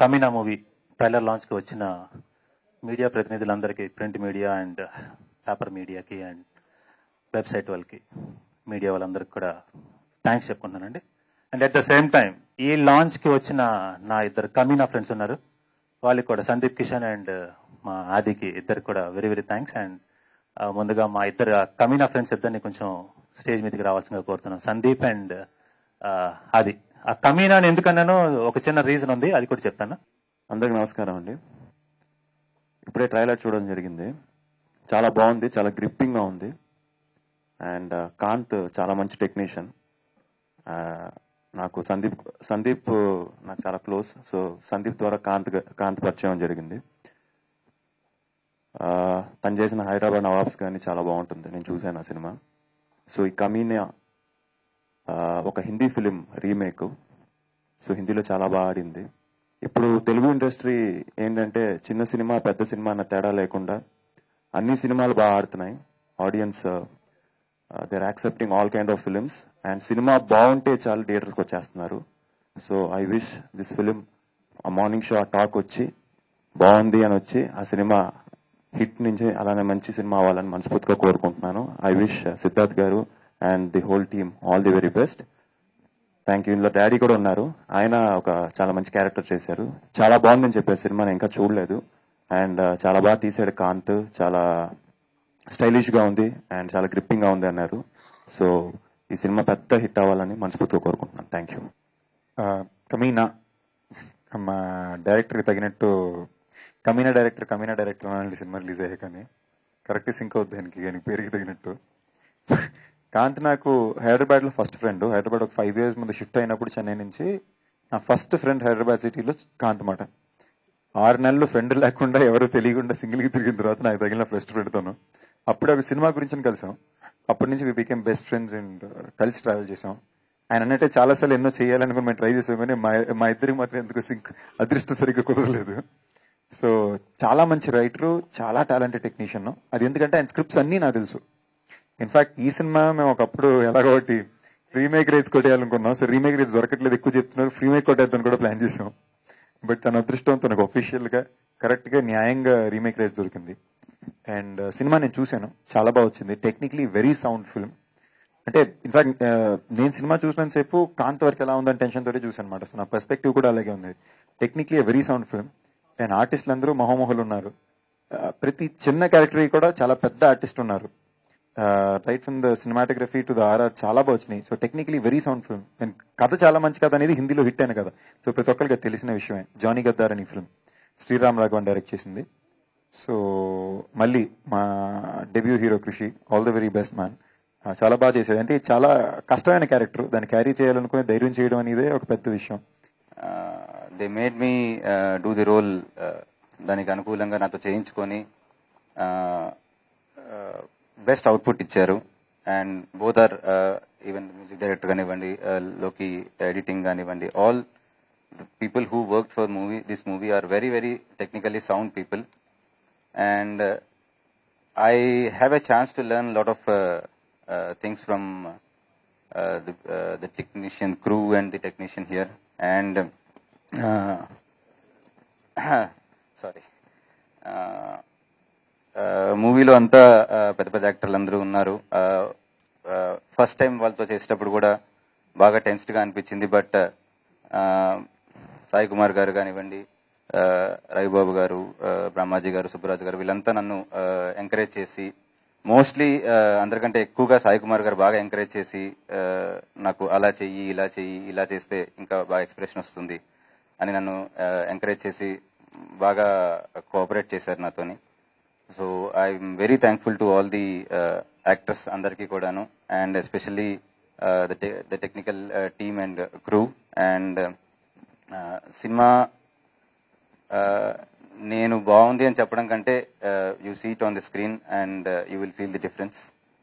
కమినా movie trailer లాంచ్కి వచ్చిన media ప్రతినిధులందరికీ, ప్రింట్ మీడియా అండ్ పేపర్ మీడియాకి అండ్ వెబ్సైట్ వాళ్ళకి, మీడియా వాళ్ళందరికీ కూడా థ్యాంక్స్ చెప్పుకుంటున్నానండి. And at the same time ఈ లాంచ్కి వచ్చిన నా ఇద్దరు కమినా ఫ్రెండ్స్ ఉన్నారు, వాళ్ళకి కూడా సందీప్ కిషన్ అండ్ మా ఆదికి ఇద్దరికి కూడా వెరీ వెరీ థ్యాంక్స్. అండ్ ముందుగా మా ఇద్దరు కమినా ఫ్రెండ్స్ ఇద్దరిని కొంచెం స్టేజ్ మీదకి రావాల్సిందిగా కోరుతున్నాను, సందీప్ అండ్ ఆది. ఆ కమీనా ఎందుకన్నానో ఒక చిన్న రీజన్ ఉంది, అది కూడా చెప్తాను. అందరికి నమస్కారం అండి. ఇప్పుడే ట్రైలర్ చూడడం జరిగింది. చాలా బాగుంది, చాలా గ్రిప్పింగ్ గా ఉంది. అండ్ కాంత్ చాలా మంచి టెక్నీషియన్. నాకు సందీప్ నాకు చాలా క్లోజ్. సో సందీప్ ద్వారా కాంత్ పరిచయం జరిగింది. తను చేసిన హైదరాబాద్ నవాబ్స్ కానీ చాలా బాగుంటుంది, నేను చూశాను ఆ సినిమా. సో ఈ కమీనా ఒక హిందీ ఫిలిం రీమేక్. సో హిందీలో చాలా బాగా ఆడింది. ఇప్పుడు తెలుగు ఇండస్ట్రీ ఏంటంటే చిన్న సినిమా పెద్ద సినిమా అన్న తేడా లేకుండా అన్ని సినిమాలు బాగా ఆడుతున్నాయి. Audience they are accepting all kind of films. And సినిమా బాగుంటే చాలు థియేటర్కి వచ్చేస్తున్నారు. So I wish this film ఆ మార్నింగ్ షో ఆ టాక్ వచ్చి బాగుంది అని వచ్చి ఆ సినిమా హిట్ నుంచి అలానే మంచి సినిమా అవ్వాలని మనస్ఫూర్తిగా కోరుకుంటున్నాను. ఐ విష్ సిద్ధార్థ్ గారు and the whole team all the very best. Thank you. ఇందులో డాడీ కూడా ఉన్నారు, ఆయన ఒక చాలా మంచి క్యారెక్టర్ చేశారు. చాలా బాగుందని చెప్పారు సినిమా, నేను ఇంకా చూడలేదు. అండ్ చాలా బాగా తీసాడు కాంత్, చాలా స్టైలిష్ గా ఉంది అండ్ చాలా గ్రిప్పింగ్ గా ఉంది అన్నారు. సో ఈ సినిమా పెద్ద హిట్ అవ్వాలని మనస్ఫూర్తిగా కోరుకుంటున్నాను. Thank you. కమీనా మా డైరెక్టర్కి తగినట్టు కమీనా డైరెక్టర్ అలాంటి సినిమా రిలీజ్ అయ్యాయి, కానీ కరెక్ట్ సింక్ అవుతుంది దానికి పేరుకి తగినట్టు. కాంత్ నాకు హైదరాబాద్ లో ఫస్ట్ ఫ్రెండ్. హైదరాబాద్ ఒక 5 years ముందు షిఫ్ట్ అయినప్పుడు చెన్నై నుంచి నా ఫస్ట్ ఫ్రెండ్ హైదరాబాద్ సిటీలో కాంత్ మాట. 6 నెలలు ఫ్రెండ్ లేకుండా ఎవరు తెలియకుండా సింగిల్ కి తిరిగిన తర్వాత నాకు తగిలిన ఫస్ట్ ఫ్రెండ్తోను అప్పుడు ఒక సినిమా గురించి కలిసాం. అప్పటి నుంచి we became best friends and కలిసి ట్రావెల్ చేసాం. ఆయన అన్నట్టే చాలాసార్లు ఎన్నో చేయాలనుకుని మేము ట్రై చేసాం, కానీ మా ఇద్దరికి మాత్రం ఎందుకు అదృష్టం సరిగ్గా కుదరలేదు. సో చాలా మంచి రైటరు, చాలా టాలెంటెడ్ టెక్నీషియన్. అది ఎందుకంటే ఆయన స్క్రిప్ట్స్ అన్నీ నాకు తెలుసు. ఇన్ఫాక్ట్ ఈ సినిమా మేము ఒకప్పుడు ఎలాగోటి రీమేక్ రేట్స్ కొట్టేయాలనుకున్నాం. సో రీమేక్ రేట్స్ దొరకట్లేదు, ఎక్కువ చెప్తున్నారు, రీమేక్ కొట్టేద్దాం కూడా ప్లాన్ చేసాం. బట్ తన అదృష్టం తనకు ఒఫీషియల్ గా కరెక్ట్ గా న్యాయంగా రీమేక్ రేట్స్ దొరికింది. అండ్ సినిమా నేను చూశాను, చాలా బాగా వచ్చింది. Technically very sound film. అంటే ఇన్ఫాక్ట్ నేను సినిమా చూసినంత సేపు కాంత్ వరకు ఎలా ఉందని టెన్షన్ తోటి చూసాను అనమాట. సో నా పర్స్పెక్టివ్ కూడా అలాగే ఉంది. Technically very sound film. And ఆర్టిస్టులు అందరూ మహోమోహులు ఉన్నారు. ప్రతి చిన్న క్యారెక్టర్ కూడా చాలా పెద్ద ఆర్టిస్ట్ ఉన్నారు. Right from the cinematography to the RR చాలా బాగా వచ్చినాయి. So technically very sound film. And కథ చాలా మంచి కథ అనేది హిందీలో హిట్ అయిన కథ. సో ప్రతి ఒక్కరికి తెలిసిన విషయమే. జానీ గద్దార్ అని ఫిల్మ్ శ్రీరామ్ రాఘవన్ డైరెక్ట్ చేసింది. సో మళ్ళీ మా డెబ్యూ హీరో కృషి, all the very best man. చాలా బాగా చేశాడు. అంటే చాలా కష్టమైన క్యారెక్టర్, దాన్ని క్యారీ చేయాలనుకుని ధైర్యం చేయడం అనేది ఒక పెద్ద విషయం. They made me do the role. దానికి అనుకూలంగా నాతో చేయించుకొని బెస్ట్ అవుట్పుట్ ఇచ్చారు. And both or even music director కానివ్వండి, లోకి ఎడిటింగ్ కానివ్వండి, all the people who work for this movie are very very technically sound people. And I have a chance to learn lot of things from the technician crew and the technician here. And sorry, మూవీలో అంతా పెద్ద పెద్ద యాక్టర్లు అందరూ ఉన్నారు. First time వాళ్ళతో చేసేటప్పుడు కూడా బాగా టెన్స్డ్ గా అనిపించింది. బట్ సాయి కుమార్ గారు కానివ్వండి, రవిబాబు గారు, బ్రహ్మాజీ గారు, సుబ్బరాజు గారు, వీళ్ళంతా నన్ను ఎంకరేజ్ చేసి, మోస్ట్లీ అందరికంటే ఎక్కువగా సాయి కుమార్ గారు బాగా ఎంకరేజ్ చేసి నాకు అలా చెయ్యి, ఇలా చెయ్యి, ఇలా చేస్తే ఇంకా బాగా ఎక్స్ప్రెషన్ వస్తుంది అని నన్ను ఎంకరేజ్ చేసి బాగా కోఆపరేట్ చేశారు నాతోని. So I'm very thankful to all the actors అందరికీ కూడాను, and especially the technical team and crew. And cinema నేను బాగుంది అని చెప్పడం కంటే you see it on the screen and you will feel the difference.